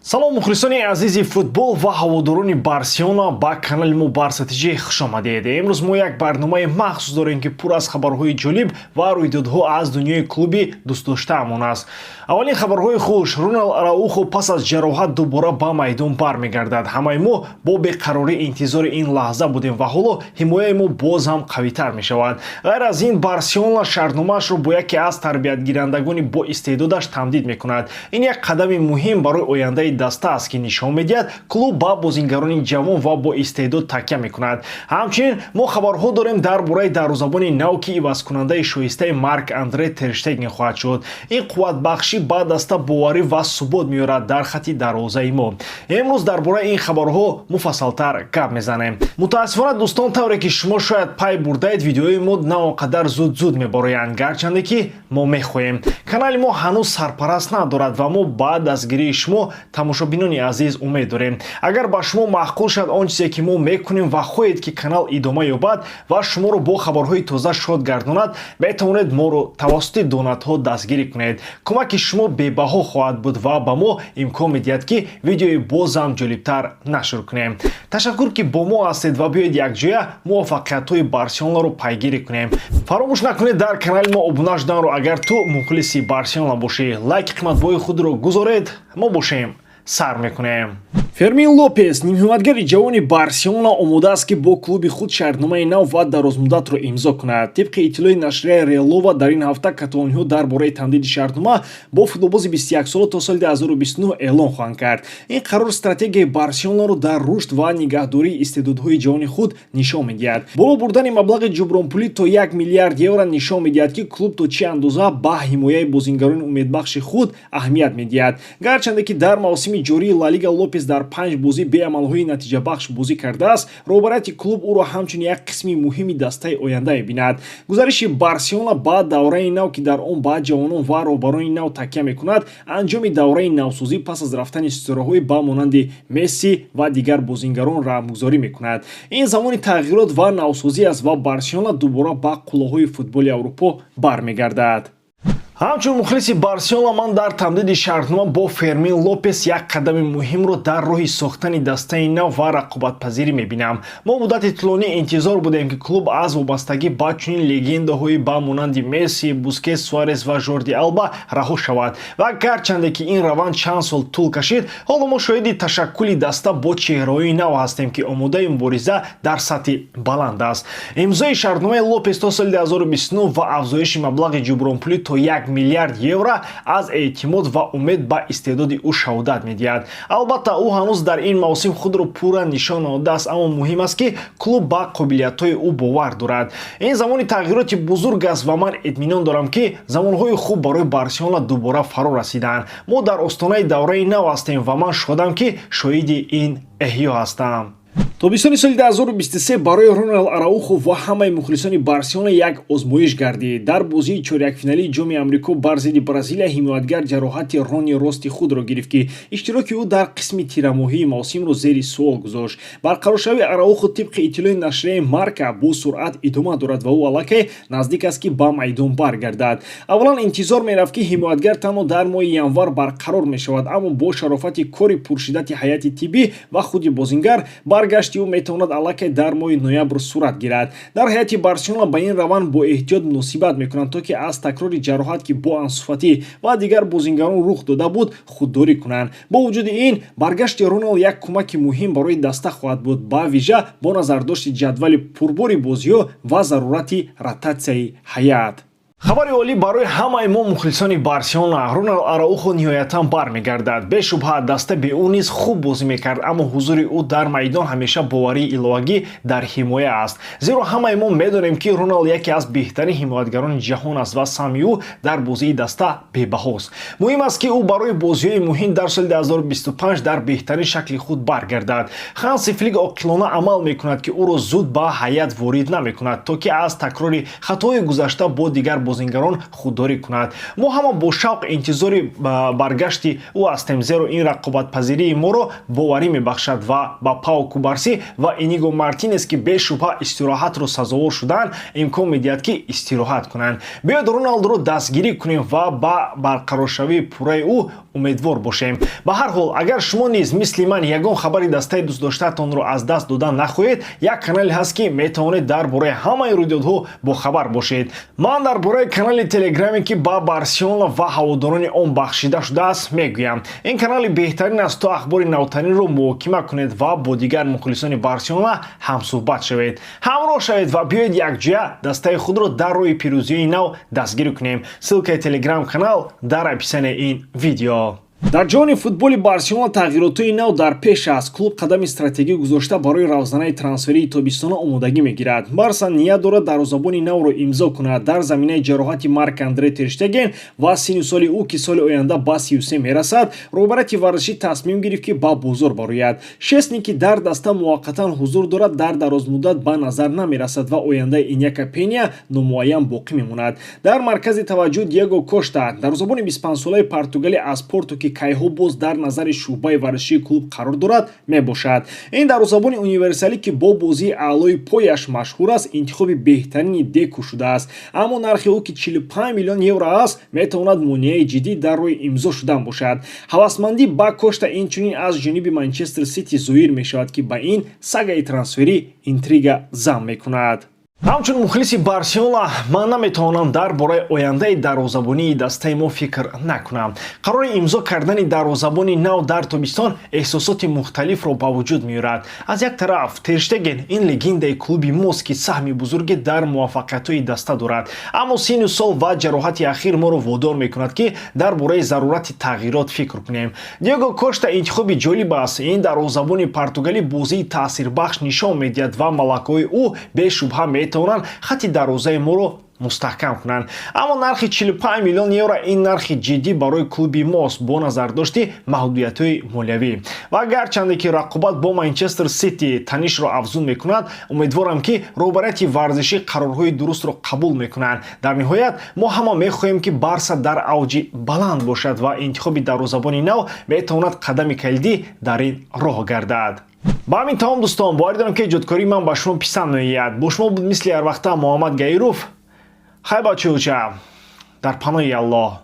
салом мухлисони азизи футбол ва ҳаводорони барселона ба канали мо барса тиҷи хушомадед. Имрӯз мо як барномаи махсус дорем ки пур аз хабарҳои ҷолиб ва рӯйдодҳо аз дунёи клуби дӯстдоштаамон аст. Аввалин хабарҳои хуш: Ронал Араухо пас аз ҷароҳат дубора ба майдон бармегардад. Ҳамаи мо бо беқарорӣ интизори ин лаҳза будем ва ҳоло ҳимояи мо боз ҳам қавитар мешавад. Ғайр аз ин, Барселона шартномаашро бо яке аз тарбиятгирандагони боистеъдодаш тамдид мекунад. Ин як қадами муҳим барои ояндаи даста аст ки нишон медиҳад клуб ба бозингарони ҷавон ва боистеъдод такя мекунад. Ҳамчунин мо хабарҳо дорем дар бораи дарвозабони нав ки ивазкунандаи шоистаи Марк-Андре Тер Штеген хоҳад шуд. Ин қувватбахшӣ ба даста боварӣ ва субот меорад дар хати дарвозаи мо. Имрӯз дар бораи ин хабарҳо муфассалтар гап мезанем. Мутаассифона дӯстон, тавре ки шумо шояд пай бурдаед, видеои мо на он қадар зуд мебороянд, гарчанде ки мо мехоҳем. Канали мо ҳанӯз сарпараст надорад ва мо ба дастгирии шумо тамошобинони азиз умед дорем. Агар ба шумо маъқул шуд он чизе ки мо мекунем ва хоҳед ки канал идома ёбад ва шуморо бо хабарҳои тоза шод гардонад, метавонед моро тавассути донатҳо дастгирӣ кунед. Кӯмаки шумо бебаҳо хоҳад буд ва ба мо имкон медиҳад ки видеои бозам ҷолибтар нашр кунем. Ташаккур ки бо мо ҳастед ва биёед якҷоя муваффақиятҳои Барселонаро пайгирӣ кунем. Фаромӯш накунед дар канали мо обуна шуданро агар ту мухлиси Барселона бошӣ. Лайки қиматбои худро гузоред, мо бошем сар мекунем. Фермин Лопес, нимҳиматгари ҷавони Барселона, омодааст ки бо клуби худ шартномаи нав ва дарозмуддатро имзо кунад. Тибқи иттилои нашрияи Реалова дар ин ҳафта каталониҳо дар бораи тамдиди шартнома бо футболбози 21 сола то соли 2029 эълон хоҳанд кард. Ин қарор стратегияи Барселонаро дар рушд ва нигаҳдории истеъдодҳои ҷавони худ нишон медиҳад. Боло бурдани маблағи ҷубронпулӣ то 1 миллиард евро нишон медиҳад ки клуб то чӣ андоза ба ҳимояи бозингарони умедбахши худ аҳамият медиҳад. Гарчанде ки дар мавсими ҷории Ла Лига Лопес дар 5 бозӣ беамалҳои натиҷабахш бозӣ кардааст, роҳбарияти клуб ӯро ҳамчун як қисми муҳими дастаи оянда мебинад. Гузариши Барселона ба давраи нав ки дар он ба ҷавонон ва роҳбарони нав такя мекунад, анҷоми давраи навсозӣ пас аз рафтани ситораҳои ба монанди Месси ва дигар бозингарон рамзгузорӣ мекунад. Ин замони тағйирот ва навсозӣ аст ва Барселона дубора ба қуллаҳои футболи Аврупо бармегардад. Ҳамчун мухлиси Барселона, ман дар тамдиди шартнома бо Фермин Лопес як қадами муҳимро дар роҳи сохтани дастаи нав ва рақобатпазирӣ мебинам. Мо муддати тӯлонӣ интизор будем ки клуб аз вобастагӣ ба чунин легендаҳои ба монанди Месси, Бускетс, Суарес ва Жорди Алба раҳо шавад. Ва гарчанде ки ин раванд чанд сол тӯл кашид, ҳоло мо шоҳиди ташаккули даста бо чеҳраҳои нав ҳастем ки омодаи мубориза дар сатҳи баланд аст. Имзои шартномаи Лопес то соли 2029 ва афзоиши маблағи ҷубронпулӣ то 1 миллиард евро аз эътимод ва умед ба истеъдоди ӯ шаҳодат медиҳад. Албатта ӯ ҳанӯз дар ин мавсим худро пурра нишон надодааст, аммо муҳим аст ки клуб ба қобилиятҳои ӯ бовар дорад. Ин замони тағйироти бузург аст ва ман итминон дорам ки замонҳои хуб барои Барселона дубора фаро расидаанд. Мо дар остонаи давраи нав ҳастем ва ман шодам ки шоҳиди ин эҳё ҳастам. Тобистони соли 2023 барои Ронал Араухо ва ҳамаи мухлисони Барселона як озмоиш гардид. Дар бозии чорякфиналии ҷоми Амрико бар зидди Бразилия ҳимоятгар ҷароҳати рони рости худро гирифт ки иштироки ӯ дар қисми тирамоҳии мавсимро зери суол гузошт. Барқароршавии Араухо тибқи иттилои нашрияи Марка бо суръат идома дорад ва ӯ аллакай наздик аст ки ба майдон баргардад. Аввалан интизор мерафт ки ҳимоятгар танҳо дар моҳи январ барқарор мешавад, аммо бо шарофати кори пуршиддати ҳайати тиббӣ ва худи бозингар баргашти ӯ метавонад аллакай дар моҳи ноябр сурат гирад. Дар ҳайати Барселона ба ин раванд бо эҳтиёт муносибат мекунанд то ки аз такрори ҷароҳат ки бо Ансу Фати ва дигар бозингарон рух дода буд худдорӣ кунанд. Бо вуҷуди ин, баргашти Ронал як кӯмаки муҳим барои даста хоҳад буд, ба вижа бо назардошти ҷадвали пурбори бозиҳо ва зарурати ротатсияи ҳайат. Хабари олӣ барои ҳамаи мо мухлисони Барселона: Ронал Араухо ниҳоятан бармегардад. Бешубҳа даста бе ӯ низ хуб бозӣ мекард, аммо ҳузури ӯ дар майдон ҳамеша боварии иловагӣ дар ҳимоя аст. Зеро ҳамаи мо медонем ки Ронал яке аз беҳтарин ҳимоятгарони ҷаҳон аст ва сами ӯ дар бозии даста бебаҳост. Муҳим аст ки ӯ барои бозиҳои муҳим дар соли 2025 дар беҳтарин шакли худ баргардад. Ханси Флик оқилона амал мекунад ки ӯро зуд ба ҳайат ворид намекунад, то ки аз такрори хатоҳои гузашта бо дигар бозингарон худдорӣ кунад. Мо ҳама бо шавқ интизори баргашти ӯ ҳастем, зеро ин рақобатпазирии моро боварӣ мебахшад ва ба Пау Кубарси ва Иниго Мартинес ки бешубҳа истироҳатро сазовор шуданд, имкон медиҳад ки истироҳат кунанд. Биёед Роналдуро дастгирӣ кунем ва ба барқароршавии пурраи ӯ умедвор бошем. Ба ҳар ҳол, агар шумо низ мисли ман ягон хабари дастаи дӯст доштаатонро аз даст додан нахоҳед, як канале ҳаст ки метавонед дар бораи ҳамаи рӯйдодҳо бохабар бошед. Ман дар бораи канали телеграме ки ба Барселона ва ҳаводорони он бахшида шудааст мегӯям. Ин канали беҳтарин аст то ахбори навтаринро муҳокима кунед ва бо дигар мухлисони Барселона ҳамсӯҳбат шавед. ҳамроҳ шавед ва биёед якҷоя дастаи худро дар роҳи пирӯзии нав дастгирӣ кунем. ссилкаи телеграм-канал дар описанияи ин видео. дар ҷони футболи Барселона тағйиротҳои нав дар пеш аст. Клуб қадами стратегӣ гузошта барои равзанаи трансферии тобистона омодагӣ мегирад. Барса ният дорад дарвозабони навро имзо кунад. дар заминаи ҷароҳати Марк-Андре Тер Штеген ва синни соли ӯ ки соли оянда ба 33 мерасад, роҳбарати варзишӣ тасмим гирифт ки ба бозор барояд. Шестни ки дар даста муваққатан ҳузур дорад, дар дарозмуддат ба назар намерасад ва ояндаи Иньяка Пеня номуайян боқӣ мемонад. дар маркази таваҷҷӯҳ Диего Кошта, дарвозабони 25-солаи португалӣ аз Порту ки кайҳо боз дар назари шуъбаи варзишии клуб қарор дорад мебошад. ин дарвозабони универсалӣ ки бо бозии аълои пояш машҳур аст, интихоби беҳтарини Деку шудааст, аммо нархи ӯ ки 45 миллион евро аст, метавонад монеаи ҷиддӣ дар роҳи имзо шудан бошад. ҳавасмандӣ ба Кошта инчунин аз ҷониби Манчестер Сити зоҳир мешавад ки ба ин сагаи трансферӣ интрига зам мекунад. ҳамчун мухлиси Барселона ман наметавонам дар бораи ояндаи дарвозабонии дастаи мо фикр накунам. қарори имзо кардани дарвозабони нав дар тобистон эҳсосоти мухталифро ба вуҷуд меорад. аз як тараф Тер Штеген ин легендаи клуби мост ки саҳми бузурге дар муваффақиятҳои даста дорад, аммо синну сол ва ҷароҳати ахир моро водор мекунад ки дар бораи зарурати тағйирот фикр кунем. Диего Кошта интихоби ҷолиб аст. ин дарвозабони португалӣ бозии таъсирбахш нишон медиҳад ва малакаҳои ӯ бешубҳа метавонанд хатти дарвозаи моро мустаҳкам кунанд. аммо нархи 45 миллион евро ин нархи ҷиддӣ барои клуби мост бо назардошти маҳдудиятҳои молиявӣ. ва гарчанде ки рақобат бо Манчестер Сити танишро афзун мекунад, умедворам ки роҳбарияти варзишӣ қарорҳои дурустро қабул мекунанд. дар ниҳоят мо ҳама мехоҳем ки Барса дар авҷи баланд бошад ва интихоби дарвозабони нав метавонад қадами калидӣ дар ин роҳ гардад. ба ҳамин тамом дӯстон, бовар дорам ки эҷодкории ман ба шумо писанд меояд. бо шумо буд мисли ҳар вақта Муҳаммад Гаиров. Хай бачаӯча дар паноҳи Аллоҳ.